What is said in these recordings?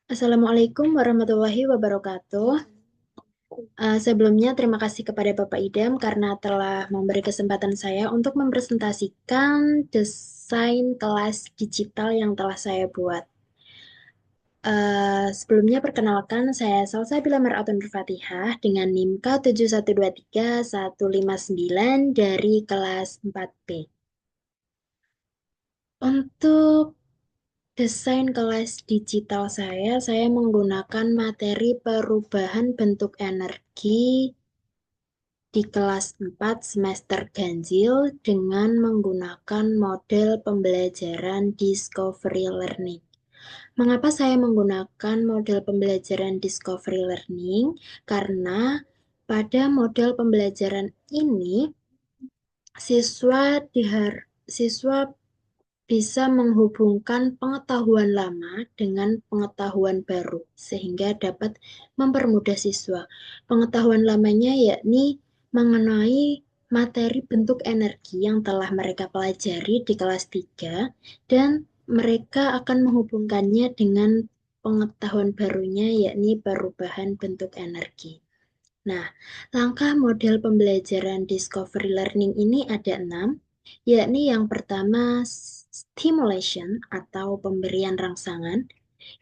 Assalamualaikum warahmatullahi wabarakatuh. Sebelumnya terima kasih kepada Bapak Idam karena telah memberi kesempatan saya untuk mempresentasikan desain kelas digital yang telah saya buat. Sebelumnya perkenalkan saya Salsabila Mar'atun Fatihah dengan NIM K7123159 dari kelas 4B. Untuk desain kelas digital saya menggunakan materi perubahan bentuk energi di kelas 4 semester ganjil dengan menggunakan model pembelajaran Discovery Learning. Mengapa saya menggunakan model pembelajaran Discovery Learning? Karena pada model pembelajaran ini siswa bisa menghubungkan pengetahuan lama dengan pengetahuan baru, sehingga dapat mempermudah siswa. Pengetahuan lamanya yakni mengenai materi bentuk energi yang telah mereka pelajari di kelas 3, dan mereka akan menghubungkannya dengan pengetahuan barunya, yakni perubahan bentuk energi. Nah, langkah model pembelajaran Discovery Learning ini ada 6, yakni yang pertama stimulation atau pemberian rangsangan,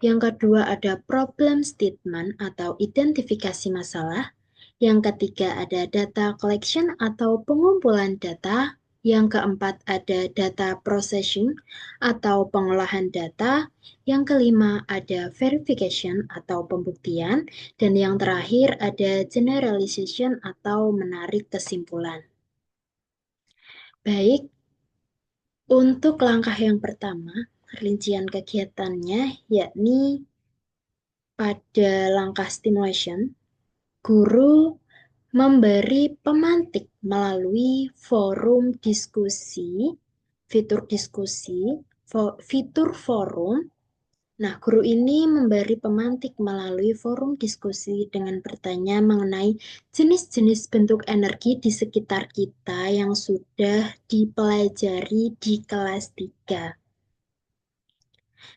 yang kedua ada problem statement atau identifikasi masalah, yang ketiga ada data collection atau pengumpulan data, yang keempat ada data processing atau pengolahan data, yang kelima ada verification atau pembuktian, dan yang terakhir ada generalization atau menarik kesimpulan. Baik, untuk langkah yang pertama, rincian kegiatannya yakni pada langkah stimulation, guru memberi pemantik melalui forum diskusi, fitur forum. Nah, guru ini memberi pemantik melalui forum diskusi dengan bertanya mengenai jenis-jenis bentuk energi di sekitar kita yang sudah dipelajari di kelas 3,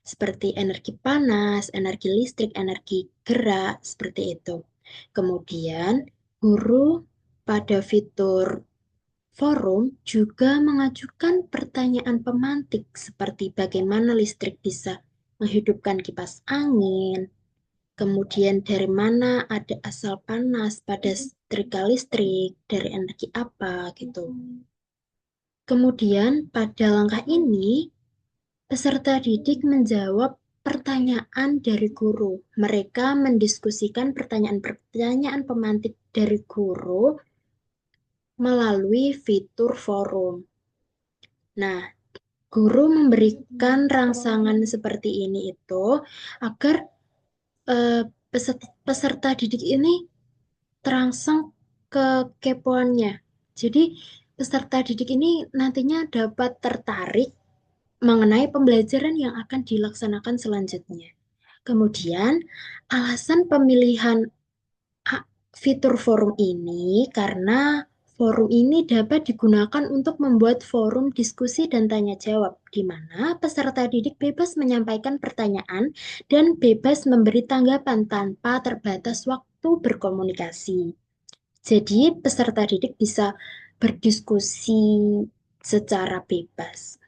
seperti energi panas, energi listrik, energi gerak, seperti itu. Kemudian, guru pada fitur forum juga mengajukan pertanyaan pemantik seperti bagaimana listrik bisa menghidupkan kipas angin, kemudian dari mana ada asal panas pada setrika listrik, dari energi apa gitu. Kemudian pada langkah ini, peserta didik menjawab pertanyaan dari guru. Mereka mendiskusikan pertanyaan-pertanyaan pemantik dari guru melalui fitur forum. Nah, guru memberikan rangsangan seperti ini itu agar eh, peserta didik ini terangsang kekepoannya. Jadi, peserta didik ini nantinya dapat tertarik mengenai pembelajaran yang akan dilaksanakan selanjutnya. Kemudian, alasan pemilihan fitur forum ini karena forum ini dapat digunakan untuk membuat forum diskusi dan tanya jawab, di mana peserta didik bebas menyampaikan pertanyaan dan bebas memberi tanggapan tanpa terbatas waktu berkomunikasi. Jadi, peserta didik bisa berdiskusi secara bebas.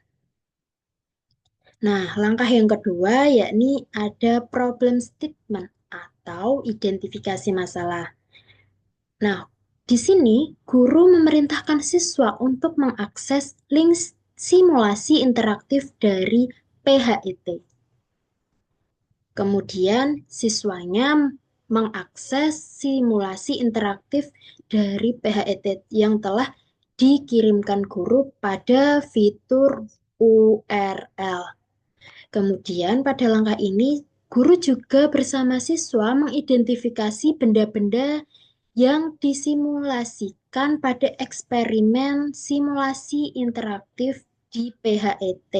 Nah, langkah yang kedua yakni ada problem statement atau identifikasi masalah. Nah, di sini guru memerintahkan siswa untuk mengakses link simulasi interaktif dari PHET. Kemudian siswanya mengakses simulasi interaktif dari PHET yang telah dikirimkan guru pada fitur URL. Kemudian pada langkah ini, guru juga bersama siswa mengidentifikasi benda-benda yang disimulasikan pada eksperimen simulasi interaktif di PHET.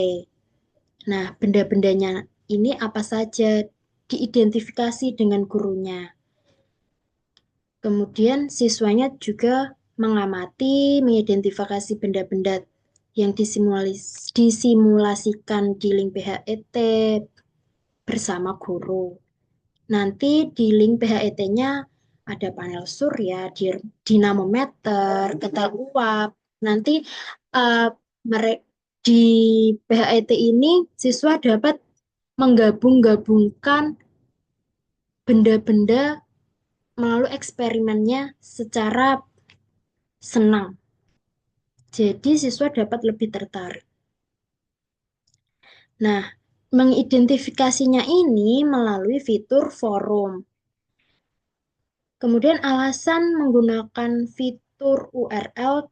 Nah, benda-bendanya ini apa saja diidentifikasi dengan gurunya. Kemudian siswanya juga mengamati, mengidentifikasi benda-benda yang disimulasikan di link PHET bersama guru. Nanti di link PHET-nya ada panel surya, dinamometer, ketel uap. Nanti uh, di PHET ini siswa dapat menggabung-gabungkan benda-benda melalui eksperimennya secara senang. Jadi siswa dapat lebih tertarik. Nah, mengidentifikasinya ini melalui fitur forum. Kemudian alasan menggunakan fitur URL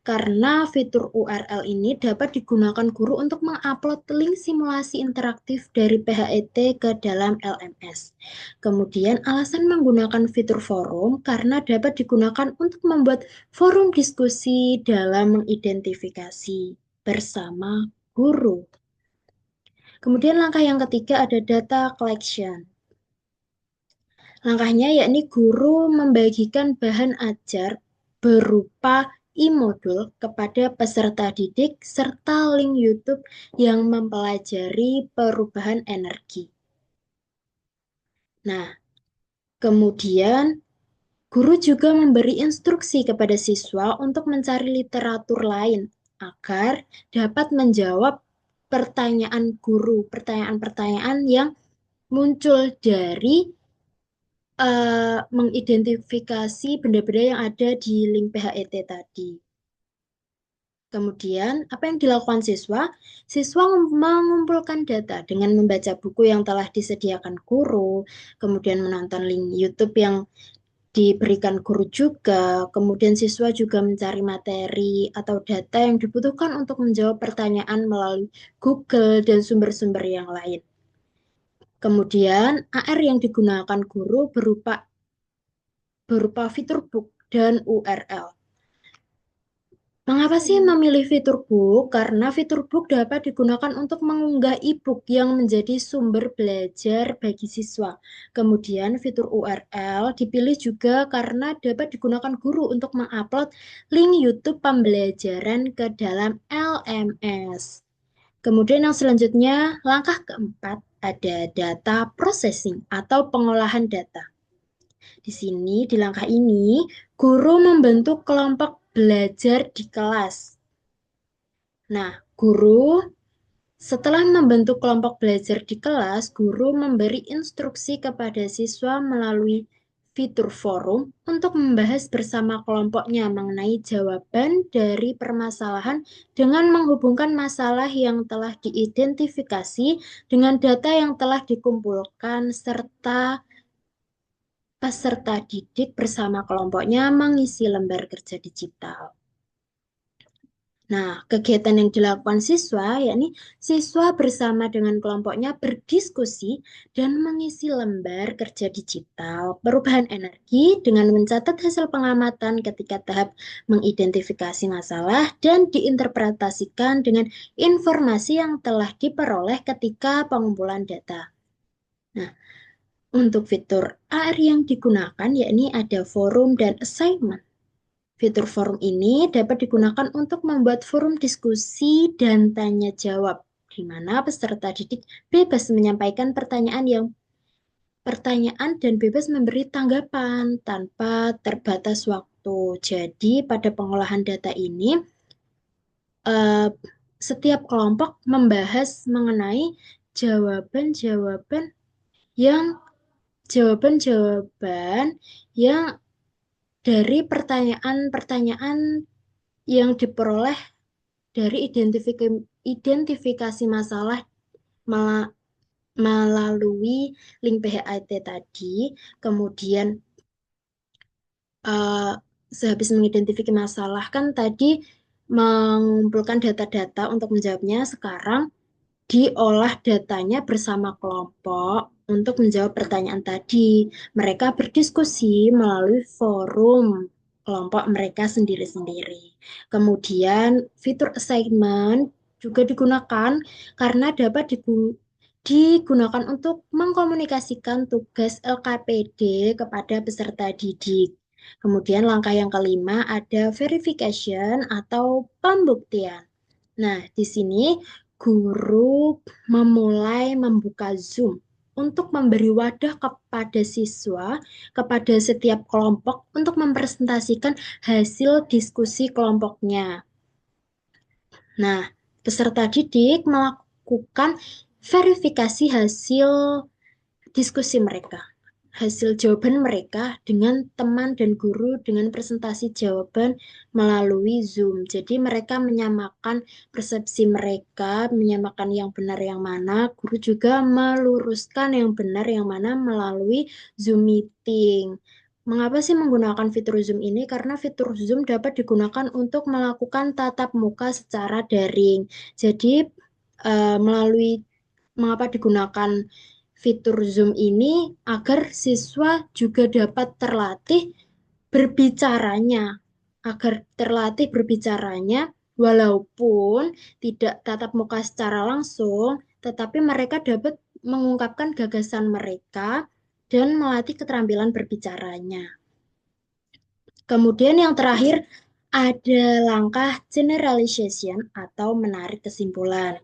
karena fitur URL ini dapat digunakan guru untuk mengupload link simulasi interaktif dari PHET ke dalam LMS. Kemudian alasan menggunakan fitur forum karena dapat digunakan untuk membuat forum diskusi dalam mengidentifikasi bersama guru. Kemudian langkah yang ketiga ada data collection. Langkahnya yakni guru membagikan bahan ajar berupa e-modul kepada peserta didik serta link YouTube yang mempelajari perubahan energi. Nah, kemudian guru juga memberi instruksi kepada siswa untuk mencari literatur lain agar dapat menjawab pertanyaan guru, pertanyaan-pertanyaan yang muncul dari mengidentifikasi benda-benda yang ada di link PHET tadi. Kemudian, apa yang dilakukan siswa? Siswa mengumpulkan data dengan membaca buku yang telah disediakan guru, kemudian menonton link YouTube yang diberikan guru juga, kemudian siswa juga mencari materi atau data yang dibutuhkan untuk menjawab pertanyaan melalui Google dan sumber-sumber yang lain. Kemudian, AR yang digunakan guru berupa fitur book dan URL. Mengapa sih memilih fitur book? Karena fitur book dapat digunakan untuk mengunggah e-book yang menjadi sumber belajar bagi siswa. Kemudian fitur URL dipilih juga karena dapat digunakan guru untuk mengupload link YouTube pembelajaran ke dalam LMS. Kemudian yang selanjutnya, langkah keempat ada data processing atau pengolahan data. Di sini, di langkah ini, guru membentuk kelompok belajar di kelas. Nah, guru setelah membentuk kelompok belajar di kelas, guru memberi instruksi kepada siswa melalui fitur forum untuk membahas bersama kelompoknya mengenai jawaban dari permasalahan dengan menghubungkan masalah yang telah diidentifikasi dengan data yang telah dikumpulkan serta peserta didik bersama kelompoknya mengisi lembar kerja digital. Nah, kegiatan yang dilakukan siswa, yakni siswa bersama dengan kelompoknya berdiskusi dan mengisi lembar kerja digital perubahan energi dengan mencatat hasil pengamatan ketika tahap mengidentifikasi masalah dan diinterpretasikan dengan informasi yang telah diperoleh ketika pengumpulan data. Nah, untuk fitur AR yang digunakan yakni ada forum dan assignment. Fitur forum ini dapat digunakan untuk membuat forum diskusi dan tanya jawab, di mana peserta didik bebas menyampaikan pertanyaan dan bebas memberi tanggapan tanpa terbatas waktu. Jadi pada pengolahan data ini, eh, setiap kelompok membahas mengenai jawaban-jawaban yang jawaban-jawaban yang dari pertanyaan-pertanyaan yang diperoleh dari identifikasi masalah melalui link PHIT tadi. Kemudian sehabis mengidentifikasi masalah kan tadi mengumpulkan data-data untuk menjawabnya, sekarang diolah datanya bersama kelompok untuk menjawab pertanyaan tadi. Mereka berdiskusi melalui forum kelompok mereka sendiri-sendiri. Kemudian fitur assignment juga digunakan karena dapat digunakan untuk mengkomunikasikan tugas LKPD kepada peserta didik. Kemudian langkah yang kelima ada verification atau pembuktian. Nah, di sini guru memulai membuka Zoom untuk memberi wadah kepada siswa, kepada setiap kelompok untuk mempresentasikan hasil diskusi kelompoknya. Nah, peserta didik melakukan verifikasi hasil diskusi mereka, hasil jawaban mereka dengan teman dan guru dengan presentasi jawaban melalui Zoom. Jadi mereka menyamakan persepsi mereka, menyamakan yang benar yang mana, guru juga meluruskan yang benar yang mana melalui Zoom meeting. Mengapa sih menggunakan fitur Zoom ini? Karena fitur Zoom dapat digunakan untuk melakukan tatap muka secara daring. Jadi, melalui mengapa digunakan fitur Zoom ini agar siswa juga dapat terlatih berbicaranya, agar terlatih berbicaranya walaupun tidak tatap muka secara langsung, tetapi mereka dapat mengungkapkan gagasan mereka dan melatih keterampilan berbicaranya. Kemudian yang terakhir ada langkah generalization atau menarik kesimpulan.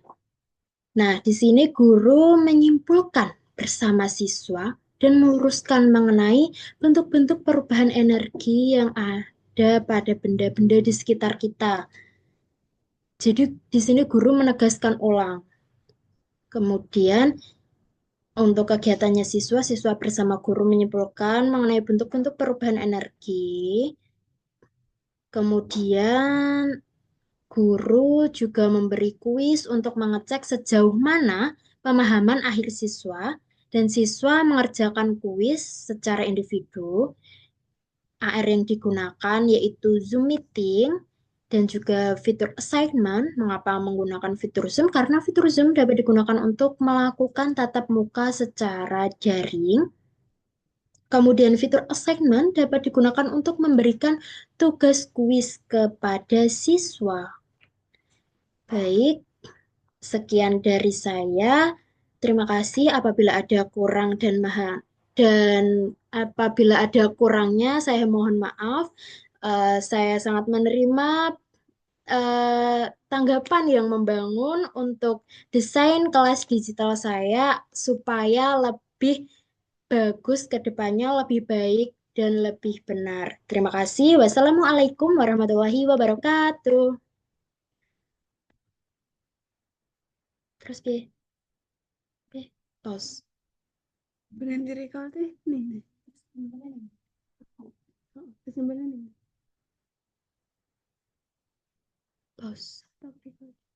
Nah, di sini guru menyimpulkan bersama siswa dan meluruskan mengenai bentuk-bentuk perubahan energi yang ada pada benda-benda di sekitar kita. Jadi di sini guru menegaskan ulang. Kemudian untuk kegiatannya siswa, siswa bersama guru menyimpulkan mengenai bentuk-bentuk perubahan energi. Kemudian guru juga memberi kuis untuk mengecek sejauh mana pemahaman akhir siswa, dan siswa mengerjakan kuis secara individu. AR yang digunakan yaitu Zoom Meeting dan juga fitur assignment. Mengapa menggunakan fitur Zoom? Karena fitur Zoom dapat digunakan untuk melakukan tatap muka secara daring. Kemudian fitur assignment dapat digunakan untuk memberikan tugas kuis kepada siswa. Baik, sekian dari saya. Terima kasih apabila ada kurang dan apabila ada kurangnya saya mohon maaf. Saya sangat menerima tanggapan yang membangun untuk desain kelas digital saya supaya lebih bagus ke depannya, lebih baik dan lebih benar. Terima kasih. Wassalamualaikum warahmatullahi wabarakatuh. Terus B, tos. Berhenti recording nih. Kesimpulan nih. Pause. Stop recording.